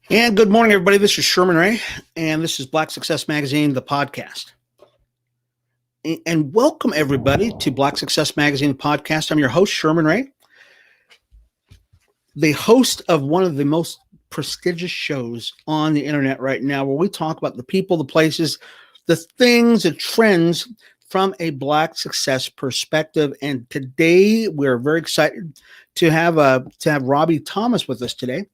And good morning, everybody. This is Sherman Ray, and this is Black Success Magazine, the podcast. And welcome, everybody, to Black Success Magazine, the podcast. I'm your host, Sherman Ray, the host of one of the most prestigious shows on the internet right now, where we talk about the people, the places, the things, the trends from a Black success perspective. And today, we're very excited to have Robby Thomas with us today.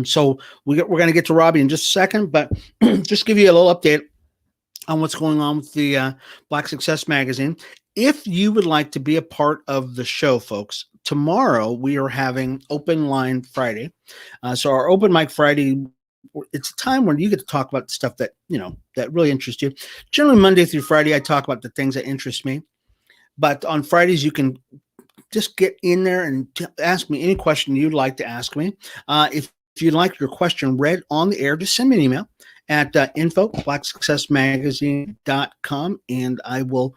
So we're going to get to Robby in just a second, but just give you a little update on what's going on with the Black Success Magazine. If you would like to be a part of the show, folks, tomorrow we are having Open Line Friday. So our Open Mic Friday, it's a time when you get to talk about stuff that, that really interests you. Generally, Monday through Friday, I talk about the things that interest me. But on Fridays, you can just get in there and ask me any question you'd like to ask me. If you'd like your question read on the air, just send me an email at info@blacksuccessmagazine.com, and I will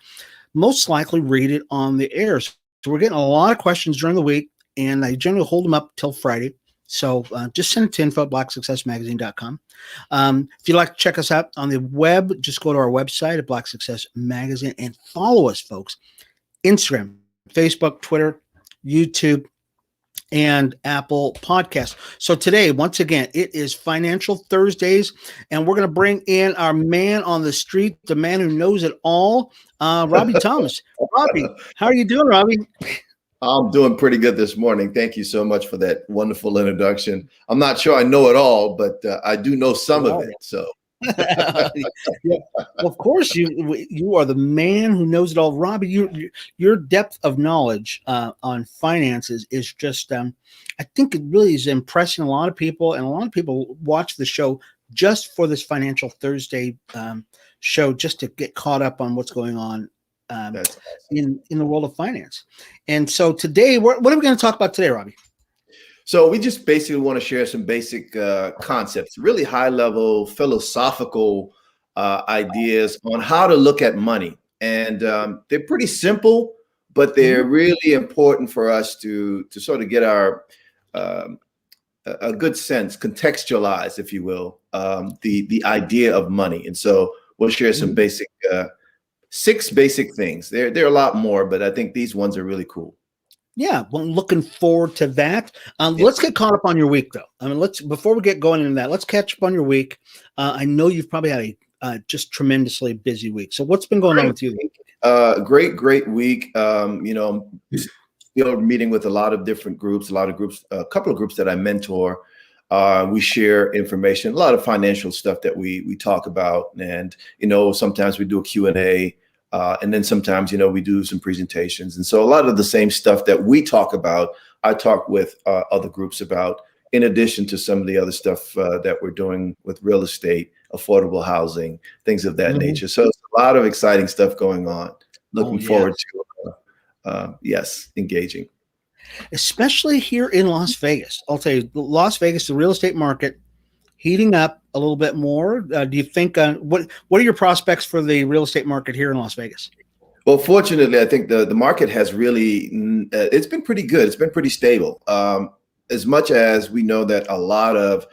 most likely read it on the air. So we're getting a lot of questions during the week, and I generally hold them up till Friday. So just send it to info@blacksuccessmagazine.com. If you'd like to check us out on the web, just go to our website at Black Success Magazine and follow us, folks. Instagram, Facebook, Twitter, YouTube, and Apple Podcasts. So today, once again, it is Financial Thursdays, and we're going to bring in our man on the street, the man who knows it all, Robby Thomas. Robby, how are you doing, Robby? I'm doing pretty good this morning. Thank you so much for that wonderful introduction. I'm not sure I know it all, but I do know some of it. So. Yeah. Well, of course, you are the man who knows it all, Robby. Your depth of knowledge on finances is just, I think it really is impressing a lot of people, and a lot of people watch the show just for this Financial Thursday show, just to get caught up on what's going on in the world of finance. And so today, what are we going to talk about today, Robby? So we just basically want to share some basic concepts, really high-level philosophical ideas on how to look at money. And they're pretty simple, but they're really important for us to sort of get our a good sense, contextualize, if you will, the idea of money. And so we'll share some basic, 6 basic things. There are a lot more, but I think these ones are really cool. Yeah, well, looking forward to that. Let's get caught up on your week, though. I mean, before we get going into that, let's catch up on your week. I know you've probably had a just tremendously busy week. So what's been going on with you? Great week. Meeting with a lot of different groups, a couple of groups that I mentor. We share information, a lot of financial stuff that we talk about, and sometimes we do a Q&A. And then sometimes, we do some presentations. And so a lot of the same stuff that we talk about, I talk with other groups about, in addition to some of the other stuff that we're doing with real estate, affordable housing, things of that nature. So it's a lot of exciting stuff going on. Looking forward to, engaging. Especially here in Las Vegas. I'll tell you, Las Vegas, the real estate market, heating up a little bit more. Do you think what are your prospects for the real estate market here in Las Vegas? Well, fortunately, I think the market has really it's been pretty good. It's been pretty stable. As much as we know that a lot of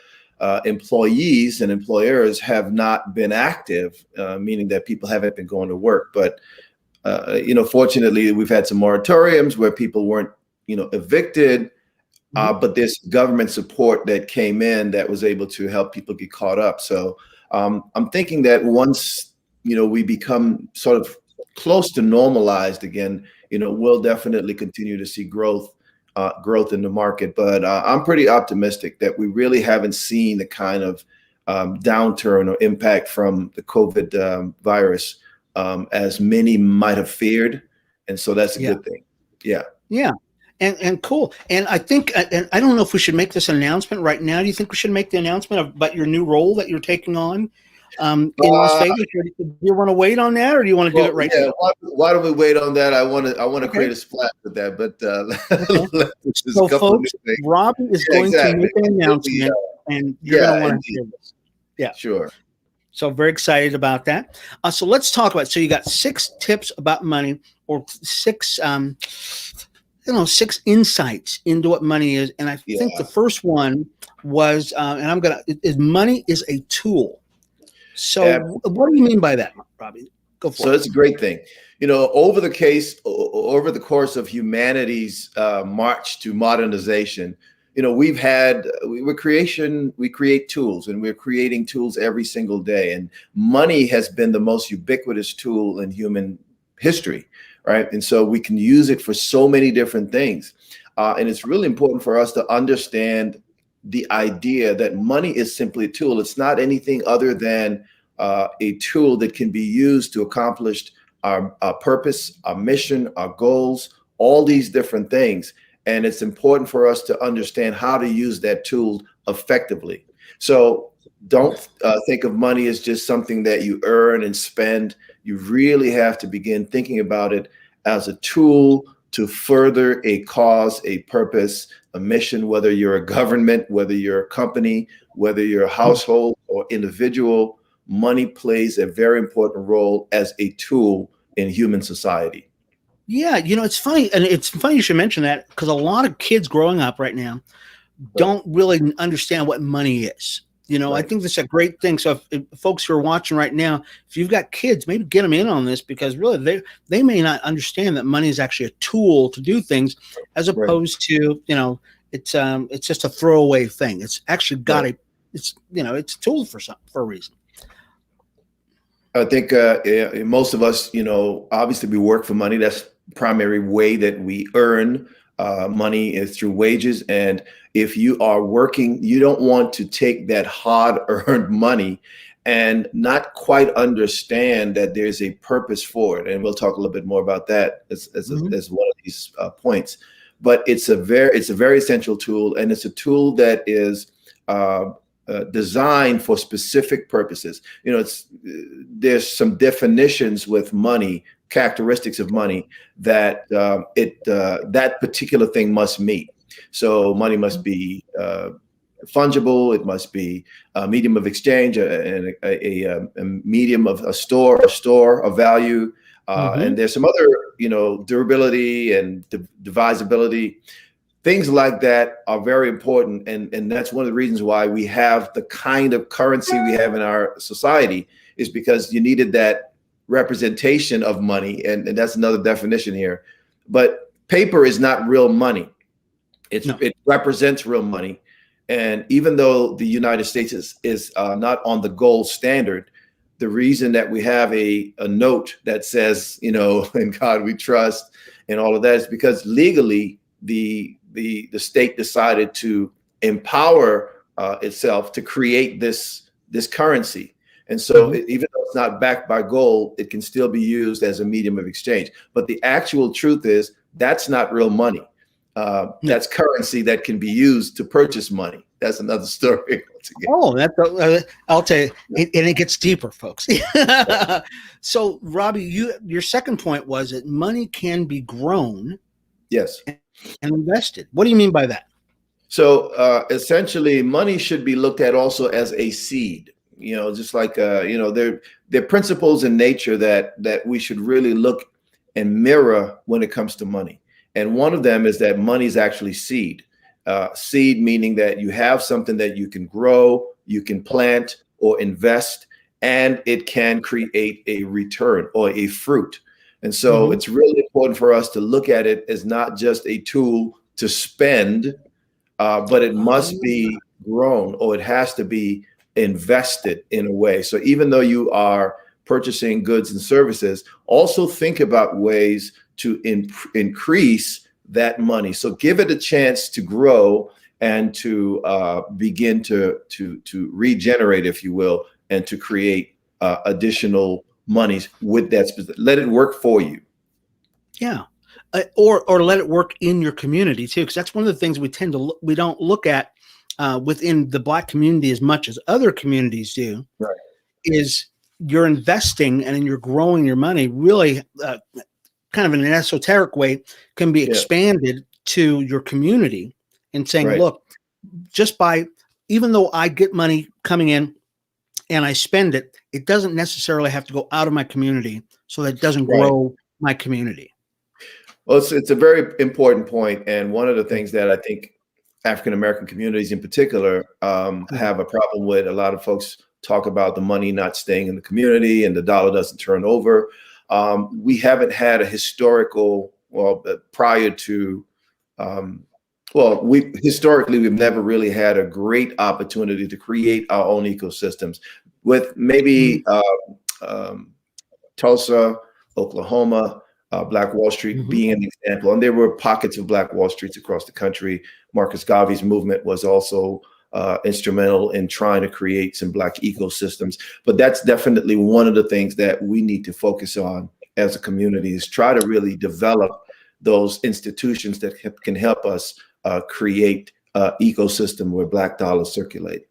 employees and employers have not been active, meaning that people haven't been going to work. But fortunately, we've had some moratoriums where people weren't evicted. But there's government support that came in that was able to help people get caught up. So I'm thinking that once, we become sort of close to normalized again, we'll definitely continue to see growth in the market. But I'm pretty optimistic that we really haven't seen the kind of downturn or impact from the COVID virus as many might have feared. And so that's a good thing. Yeah. Yeah. And cool. And I think, and I don't know if we should make this an announcement right now. Do you think we should make the announcement about your new role that you're taking on in Las Vegas? Do you want to wait on that, or do you want to do it right now? Why don't we wait on that? I want to create a splash with that. But so, folks, Robby is going to make an announcement, and you're going to want to hear this. Yeah, sure. So very excited about that. So let's talk about. So you got 6 tips about money, or 6. 6 insights into what money is, and I think the Yeah. first one was, and is money is a tool. So, what do you mean by that, Robbie? Go for So it. it's a great thing. Over the course of humanity's march to modernization, we create tools, and we're creating tools every single day. And money has been the most ubiquitous tool in human history, right? And so we can use it for so many different things. And it's really important for us to understand the idea that money is simply a tool. It's not anything other than a tool that can be used to accomplish our purpose, our mission, our goals, all these different things. And it's important for us to understand how to use that tool effectively. So don't think of money as just something that you earn and spend. You really have to begin thinking about it as a tool to further a cause, a purpose, a mission, whether you're a government, whether you're a company, whether you're a household or individual. Money plays a very important role as a tool in human society. Yeah, it's funny, and it's funny you should mention that, because a lot of kids growing up right now don't really understand what money is. I Right. think this is a great thing. So if folks who are watching right now, if you've got kids, maybe get them in on this, because really they may not understand that money is actually a tool to do things, as Right. opposed to, it's just a throwaway thing. It's actually got Right. it's a tool for a reason. I think most of us, obviously we work for money. That's the primary way that we earn money, is through wages. And if you are working, you don't want to take that hard-earned money and not quite understand that there's a purpose for it. And we'll talk a little bit more about that as one of these points. But it's a very essential tool, and it's a tool that is designed for specific purposes. There's some definitions with money, characteristics of money that that particular thing must meet. So money must be fungible. It must be a medium of exchange, and a medium of a store of value. And there's some other, durability and divisibility. Things like that are very important, and that's one of the reasons why we have the kind of currency we have in our society, is because you needed that representation of money, and that's another definition here. But paper is not real money. It represents real money, and even though the United States is not on the gold standard, the reason that we have a note that says, in God we trust, and all of that, is because legally the state decided to empower itself to create this currency. And so even though it's not backed by gold, it can still be used as a medium of exchange. But the actual truth is that's not real money. That's currency that can be used to purchase money. That's another story. Oh, I'll tell you, and it gets deeper, folks. So, Robbie, your second point was that money can be grown. Yes. And invested. What do you mean by that? So essentially, money should be looked at also as a seed. Just like there are principles in nature that we should really look and mirror when it comes to money. And one of them is that money is actually seed. Seed meaning that you have something that you can grow, you can plant or invest, and it can create a return or a fruit. And so it's really important for us to look at it as not just a tool to spend, but it must be grown, or it has to be invested in a way. So even though you are purchasing goods and services, also think about ways to increase that money. So give it a chance to grow and to begin to regenerate, if you will, and to create additional monies with that specific. Let it work for you. Yeah, or let it work in your community too, because that's one of the things we don't look at within the Black community as much as other communities do. Right. Is you're investing and you're growing your money really kind of in an esoteric way can be expanded to your community, and saying, look, even though I get money coming in and I spend it, it doesn't necessarily have to go out of my community, so that it doesn't grow my community. Well, it's a very important point, and one of the things that I think African American communities in particular have a problem with. A lot of folks talk about the money not staying in the community and the dollar doesn't turn over. We haven't had a historical, well, prior to, we historically we've never really had a great opportunity to create our own ecosystems, with maybe Tulsa, Oklahoma, Black Wall Street being an example. And there were pockets of Black Wall Streets across the country. Marcus Garvey's movement was also instrumental in trying to create some Black ecosystems. But that's definitely one of the things that we need to focus on as a community, is try to really develop those institutions that can help us create an ecosystem where Black dollars circulate.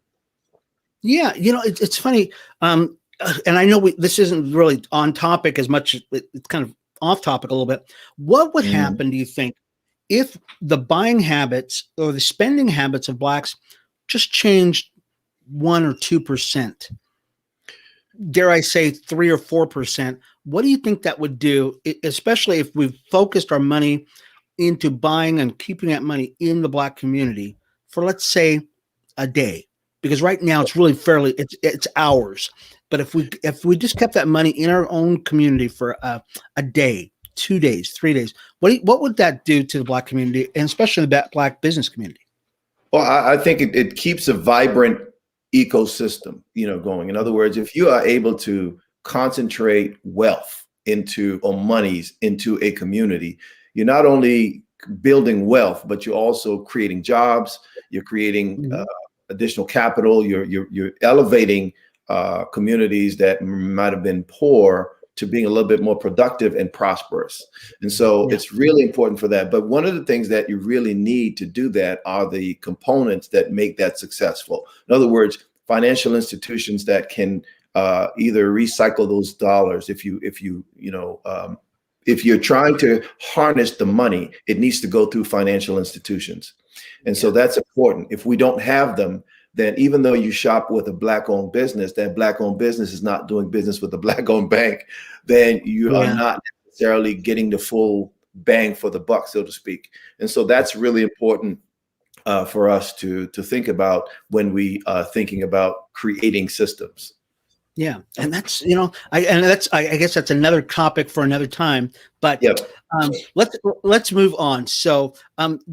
Yeah, it's funny. And I know this isn't really on topic as much. It's kind of off topic a little bit. What would happen, do you think, if the buying habits or the spending habits of Blacks just changed 1 or 2%? Dare I say 3 or 4%? What do you think that would do, especially if we've focused our money into buying and keeping that money in the Black community for, let's say, a day? Because right now it's really it's hours. But if we just kept that money in our own community for a day, 2 days, 3 days, what would that do to the Black community, and especially the Black business community? Well, I think it keeps a vibrant ecosystem, going. In other words, if you are able to concentrate wealth or monies into a community, you're not only building wealth, but you're also creating jobs. You're creating additional capital. You're elevating communities that might have been poor to being a little bit more productive and prosperous. And so it's really important for that. But one of the things that you really need to do that are the components that make that successful. In other words, financial institutions that can either recycle those dollars. If you're trying to harness the money, it needs to go through financial institutions. And so that's important. If we don't have them, then even though you shop with a Black-owned business, that Black-owned business is not doing business with a Black-owned bank, then you are not necessarily getting the full bang for the buck, so to speak. And so that's really important for us to think about when we are thinking about creating systems. Yeah, and that's I guess that's another topic for another time. But let's move on. So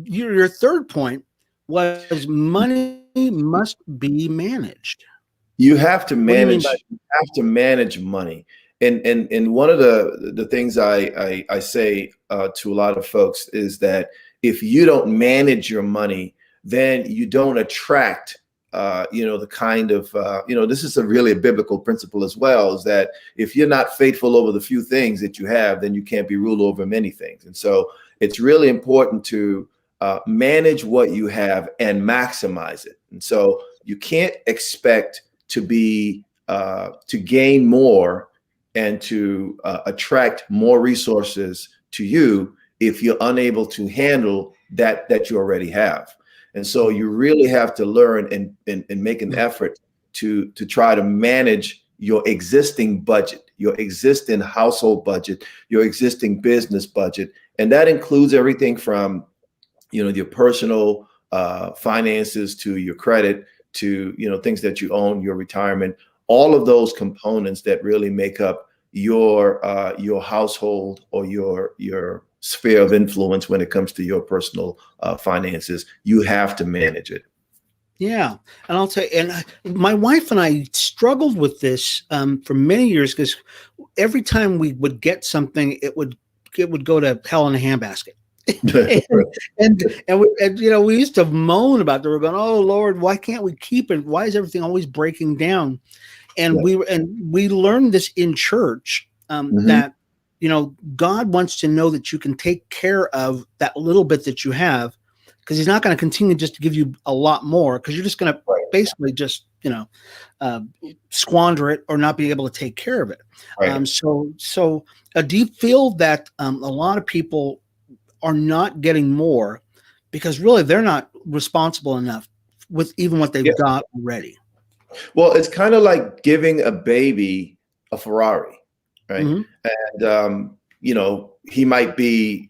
your third point was money must be managed. You have to manage. You have to manage money, and one of the things I say to a lot of folks is that if you don't manage your money, then you don't attract. The kind of, this is really a biblical principle as well, is that if you're not faithful over the few things that you have, then you can't be ruled over many things. And so it's really important to manage what you have and maximize it. And so you can't expect to gain more and to attract more resources to you if you're unable to handle that you already have. And so you really have to learn and make an effort to try to manage your existing budget, your existing household budget, your existing business budget. And that includes everything from, your personal finances to your credit to, things that you own, your retirement, all of those components that really make up your household or your sphere of influence when it comes to your personal finances. You have to manage it. Yeah. And I'll tell you, and my wife and I struggled with this for many years, because every time we would get something, it would go to hell in a handbasket. and we used to moan about that. We're going, oh Lord, why can't we keep it? Why is everything always breaking down? And we learned this in church, that God wants to know that you can take care of that little bit that you have, because he's not going to continue just to give you a lot more, because you're just going to basically just, squander it or not be able to take care of it. Right. So do you feel that a lot of people are not getting more because really they're not responsible enough with even what they've got already? Well, it's kind of like giving a baby a Ferrari, right? And he might be,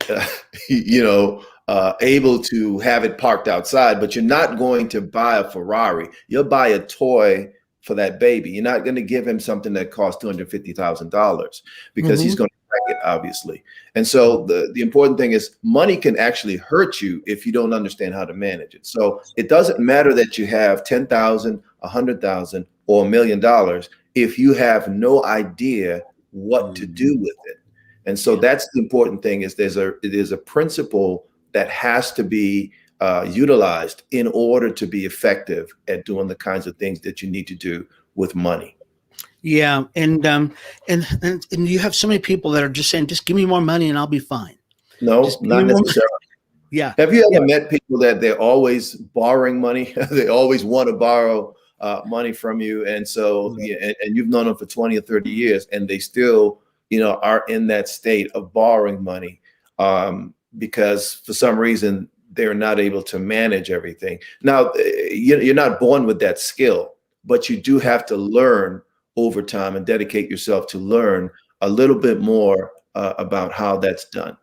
able to have it parked outside, but you're not going to buy a Ferrari. You'll buy a toy for that baby. You're not going to give him something that costs $250,000 because he's going to break it, obviously. And so the important thing is money can actually hurt you if you don't understand how to manage it. So it doesn't matter that you have 10,000, 100,000, or $1 million if you have no idea what to do with it. And so that's the important thing is it is a principle that has to be utilized in order to be effective at doing the kinds of things that you need to do with money. Yeah, and you have so many people that are just saying, just give me more money and I'll be fine. No, not necessarily. Yeah. Have you ever met people that they're always borrowing money? They always want to borrow money from you, and so and you've known them for 20 or 30 years, and they still are in that state of borrowing money because for some reason they're not able to manage everything. Now, you're not born with that skill, but you do have to learn over time and dedicate yourself to learn a little bit more about how that's done.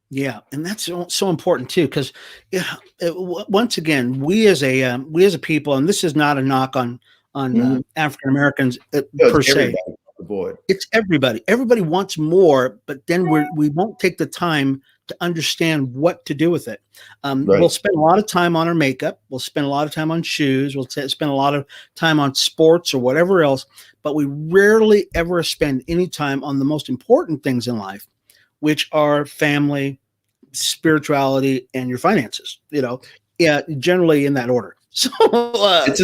Yeah, and that's so important too, because once again, we as a people, and this is not a knock on African Americans per se. It's everybody. Everybody wants more, but then we won't take the time to understand what to do with it. We'll spend a lot of time on our makeup. We'll spend a lot of time on shoes. We'll spend a lot of time on sports or whatever else, but we rarely ever spend any time on the most important things in life, which are family, spirituality, and your finances. Generally in that order. So it's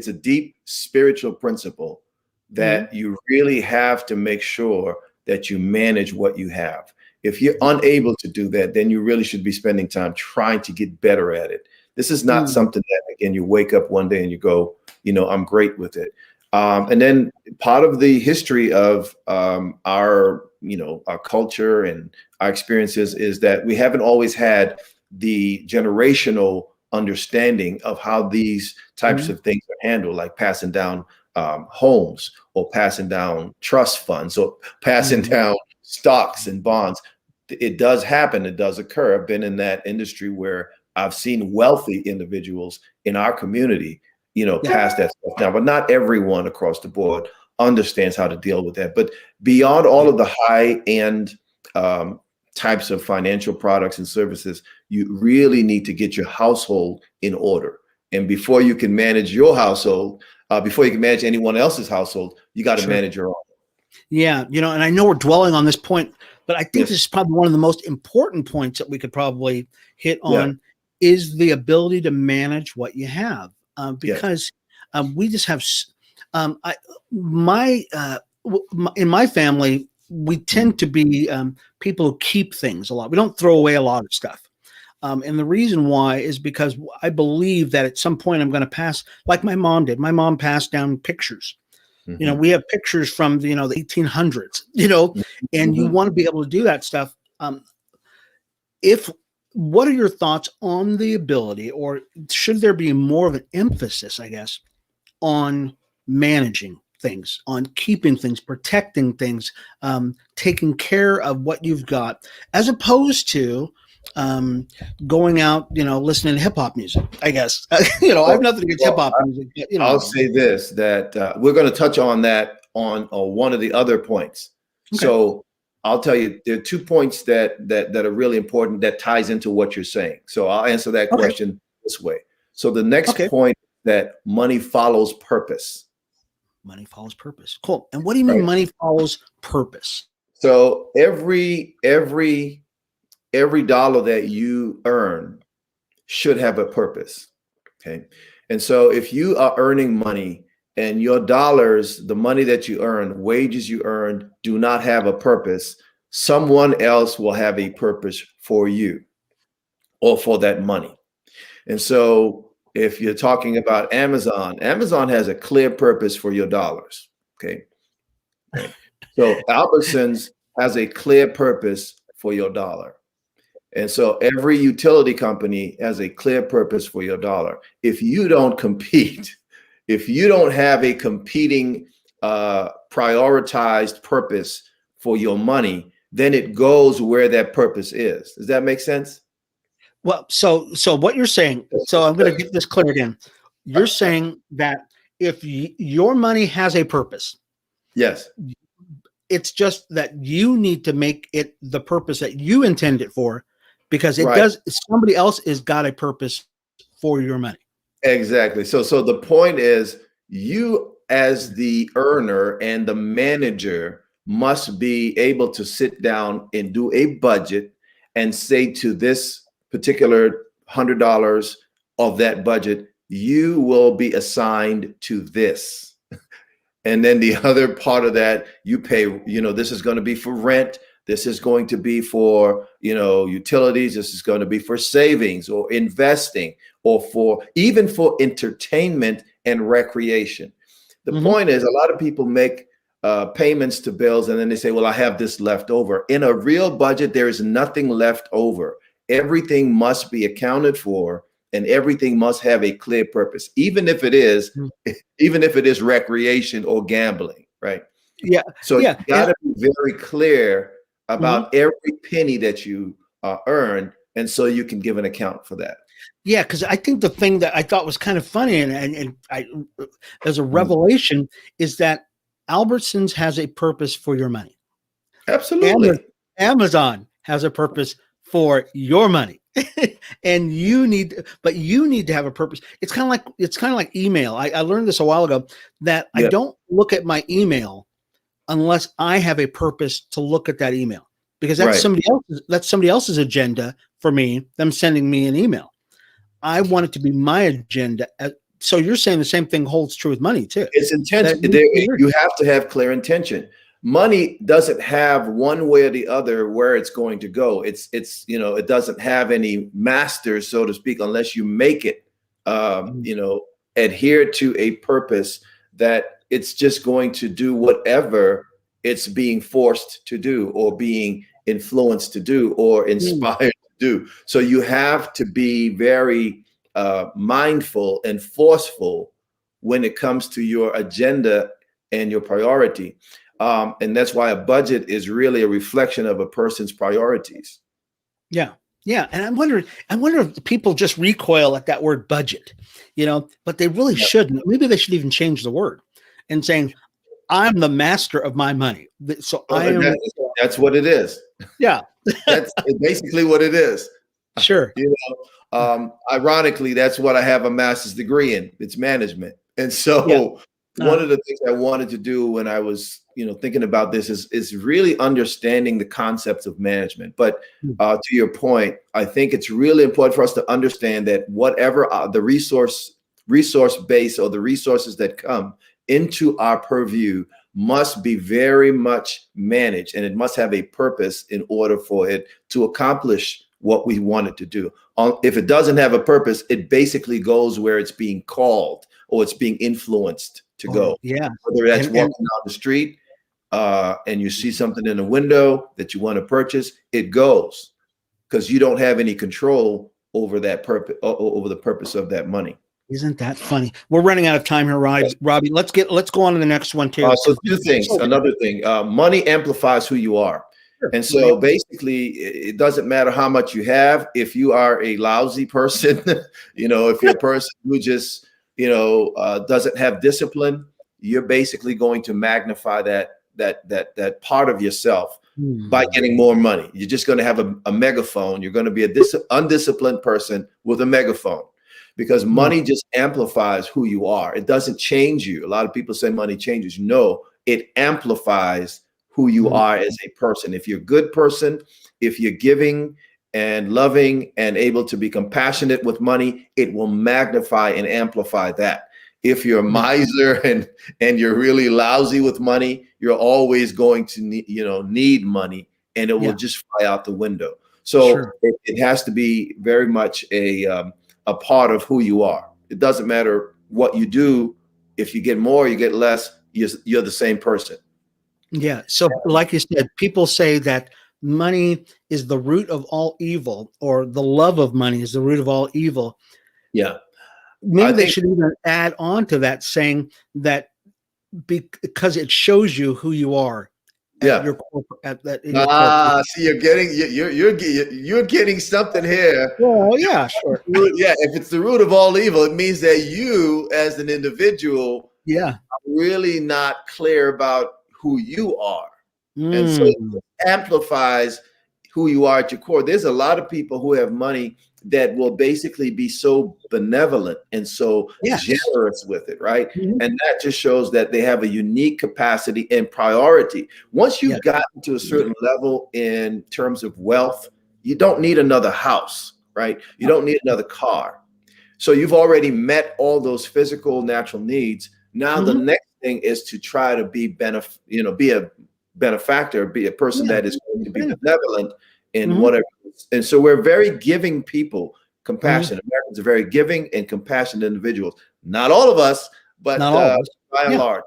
a deep spiritual principle that you really have to make sure that you manage what you have. If you're unable to do that, then you really should be spending time trying to get better at it. This is not something that, again, you wake up one day and you go, I'm great with it. And then part of the history of our culture and our experiences is that we haven't always had the generational understanding of how these types of things are handled, like passing down homes or passing down trust funds or passing down stocks and bonds. It does happen. It does occur. I've been in that industry where I've seen wealthy individuals in our community, pass that stuff down, but not everyone across the board understands how to deal with that. But beyond all of the high end types of financial products and services, you really need to get your household in order. And before you can manage your household, before you can manage anyone else's household, you got to manage your own. Yeah. And I know we're dwelling on this point, but I think this is probably one of the most important points that we could probably hit on is the ability to manage what you have. Because we just have, in my family, we tend to be people who keep things a lot. We don't throw away a lot of stuff. And the reason why is because I believe that at some point I'm going to pass, like my mom did. My mom passed down pictures. We have pictures from the 1800s, and you want to be able to do that stuff. What are your thoughts on the ability, or should there be more of an emphasis, I guess, on managing things, on keeping things, protecting things, taking care of what you've got, as opposed to going out, listening to hip hop music, I guess. I have nothing against hip hop music. But, I'll say this, that we're going to touch on that on one of the other points. Okay. So I'll tell you, there are 2 points that are really important that ties into what you're saying. So I'll answer that question this way. So the next point is that money follows purpose. Money follows purpose. Cool. And what do you mean money follows purpose? So every dollar that you earn should have a purpose. Okay. And so if you are earning money and your dollars, the money that you earn, wages you earn, do not have a purpose, someone else will have a purpose for you or for that money. And so if you're talking about Amazon has a clear purpose for your dollars. Okay. So Albertsons has a clear purpose for your dollar. And so every utility company has a clear purpose for your dollar. If you don't compete, if you don't have a competing prioritized purpose for your money, then it goes where that purpose is. Does that make sense? Well, so what you're saying, so I'm going to get this cleared in. You're saying that if your money has a purpose, Yes. it's just that you need to make it the purpose that you intend it for, because it Right. does. Somebody else has got a purpose for your money. Exactly. So the point is, you as the earner and the manager must be able to sit down and do a budget and say to this particular $100 of that budget, you will be assigned to this. And then the other part of that, you pay, this is going to be for rent. This is going to be for, utilities. This is going to be for savings or investing, or even for entertainment and recreation. The point is, a lot of people make payments to bills and then they say, well, I have this left over. In a real budget, there is nothing left over. Everything must be accounted for, and everything must have a clear purpose, even if it is recreation or gambling, right? Yeah. So yeah. you got to be very clear about every penny that you earn, and so you can give an account for that. Yeah, because I think the thing that I thought was kind of funny and as a revelation is that Albertsons has a purpose for your money. Absolutely. Amazon has a purpose for your money. And you need to have a purpose. It's kind of like email. I learned this a while ago that I don't look at my email unless I have a purpose to look at that email, because that's somebody else's agenda for me, them sending me an email. I want it to be my agenda. So you're saying the same thing holds true with money too. It's intention. You have to have clear intention. Money doesn't have one way or the other where it's going to go. It doesn't have any masters, so to speak, unless you make it, adhere to a purpose that it's just going to do whatever it's being forced to do, or being influenced to do, or inspired to do. So you have to be very mindful and forceful when it comes to your agenda and your priority. And that's why a budget is really a reflection of a person's priorities. Yeah. Yeah. And I wonder if people just recoil at that word budget, but they really shouldn't. Maybe they should even change the word and saying, I'm the master of my money. So that's what it is. Yeah. That's basically what it is. Sure. Ironically, that's what I have a master's degree in. It's management. And so one of the things I wanted to do when I was, thinking about this is really understanding the concepts of management. But to your point, I think it's really important for us to understand that whatever the resource base or the resources that come into our purview must be very much managed, and it must have a purpose in order for it to accomplish what we want it to do. If it doesn't have a purpose, it basically goes where it's being called or it's being influenced to go. Yeah. Whether that's walking down the street and you see something in a window that you want to purchase, it goes, because you don't have any control over that purpose, over the purpose of that money. Isn't that funny? We're running out of time here, Robbie. Let's go on to the next one too. So two things. Another thing, money amplifies who you are. Sure. And so basically, it doesn't matter how much you have. If you are a lousy person, if you're a person who just, doesn't have discipline, you're basically going to magnify that part of yourself by getting more money. You're just going to have a megaphone. You're going to be a undisciplined person with a megaphone, because money just amplifies who you are. It doesn't change you. A lot of people say money changes. No, it amplifies who you are as a person. If you're a good person, if you're giving and loving and able to be compassionate with money, it will magnify and amplify that. If you're a miser and you're really lousy with money, you're always going to need money, and it will just fly out the window. So it has to be very much a part of who you are. It doesn't matter what you do. If you get more, you get less, you're the same person. Yeah. So like you said, people say that money is the root of all evil, or the love of money is the root of all evil. Yeah. Maybe they should even add on to that, saying that because it shows you who you are at Yeah. your corporate, at that in your corporate. See, you're getting something here. Well, yeah, sure. Yeah, if it's the root of all evil, it means that you, as an individual, Yeah. are really not clear about who you are, and so Mm. it amplifies who you are at your core. There's a lot of people who have money that will basically be so benevolent and so Yes. generous with it, right? Mhm. And that just shows that they have a unique capacity and priority. Once you've Yeah. gotten to a certain level in terms of wealth, you don't need another house, right? You don't need another car. So you've already met all those physical, natural needs. Now the Mhm. next thing is to try to be be a benefactor, be a person Yeah. that is going to be Yeah. benevolent in Mhm. whatever. And so we're very giving people, Mhm. compassionate. Americans are very giving and compassionate individuals. Not all of us, but Not all of us. by and Yeah. large.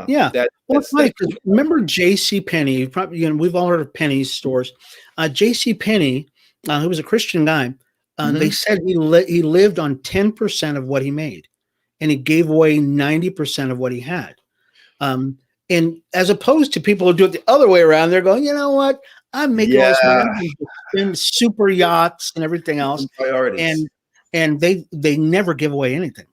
Yeah. Well, it's funny That's because remember J.C. Penney? You probably, we've all heard of Penney's stores. J.C. Penney, who was a Christian guy, they said he lived on 10% of what he made, and he gave away 90% of what he had. And as opposed to people who do it the other way around, they're going, you know what? I'm making all this money. I'm going to spend super yachts and everything else, priorities. and they never give away anything.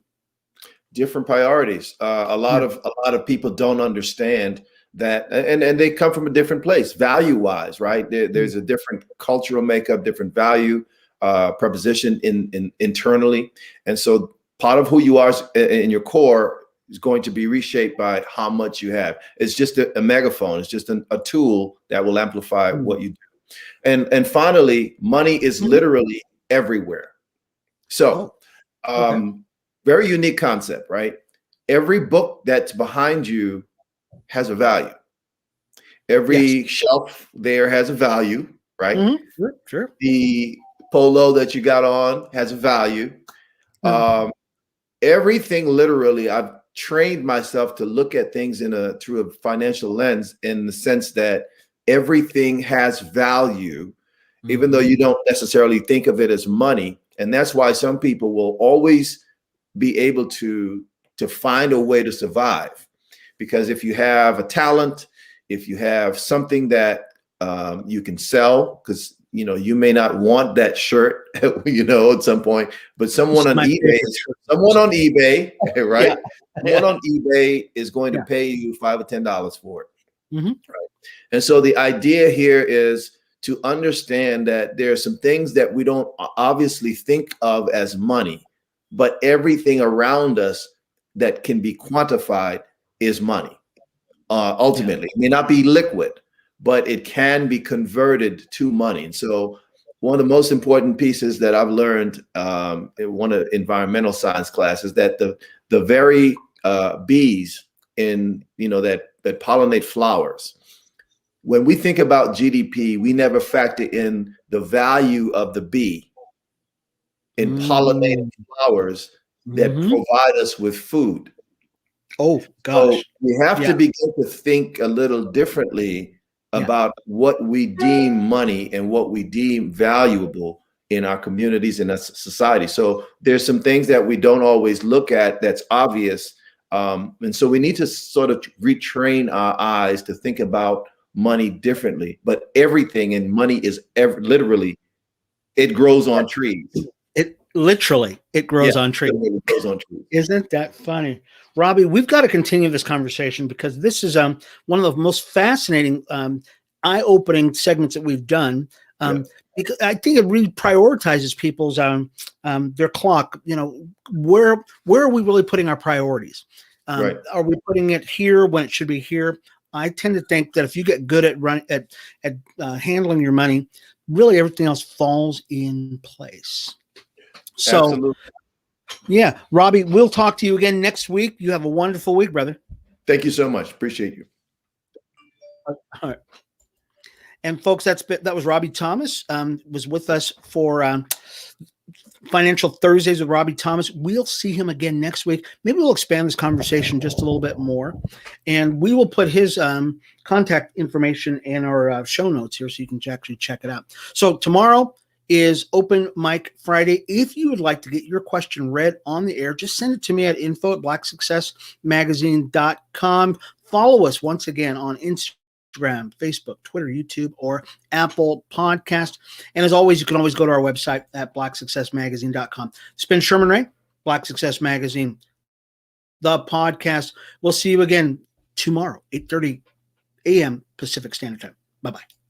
Different priorities. A lot of people don't understand that, and they come from a different place, value wise, right? There's a different cultural makeup, different value proposition internally, and so part of who you are in your core is going to be reshaped by how much you have. It's just a megaphone. It's just a tool that will amplify what you do. And finally, money is literally everywhere. So, very unique concept, right? Every book that's behind you has a value. Every shelf there has a value, right? Sure. The polo that you got on has a value. Everything literally, I've trained myself to look at things through a financial lens, in the sense that everything has value, even though you don't necessarily think of it as money. And that's why some people will always be able to find a way to survive, because if you have a talent, if you have something that you can sell, because you may not want that shirt at some point, but someone on eBay, right? Someone on eBay is going to pay you $5 or $10 for it. Right? And so the idea here is to understand that there are some things that we don't obviously think of as money, but everything around us that can be quantified is money. Ultimately, it may not be liquid, but it can be converted to money. And so one of the most important pieces that I've learned in one of the environmental science classes, that the very bees that pollinate flowers, when we think about GDP, we never factor in the value of the bee in pollinating flowers that provide us with food. Oh gosh. So we have to begin to think a little differently about what we deem money and what we deem valuable in our communities and our society. So there's some things that we don't always look at that's obvious. And so we need to sort of retrain our eyes to think about money differently. But everything in money is literally, it grows on trees. It grows on trees. It grows on trees. Isn't that funny? Robbie, we've got to continue this conversation, because this is one of the most fascinating, eye-opening segments that we've done. Because I think it really prioritizes people's their clock. Where are we really putting our priorities? Are we putting it here when it should be here? I tend to think that if you get good at handling your money, really everything else falls in place. So, absolutely. Yeah, Robbie, we'll talk to you again next week. You have a wonderful week, brother. Thank you so much. Appreciate you. All right. And folks, that was Robbie Thomas. Was with us for Financial Thursdays with Robbie Thomas. We'll see him again next week. Maybe we'll expand this conversation just a little bit more, and we will put his contact information in our show notes here, so you can actually check it out. So tomorrow, is Open Mic Friday. If you would like to get your question read on the air, just send it to me at info@blacksuccessmagazine.com. Follow us once again on Instagram, Facebook, Twitter, YouTube, or Apple Podcast. And as always, you can always go to our website at blacksuccessmagazine.com. It's been Sherman Ray, Black Success Magazine, the podcast. We'll see you again tomorrow, 8:30 a.m. Pacific Standard Time. Bye-bye.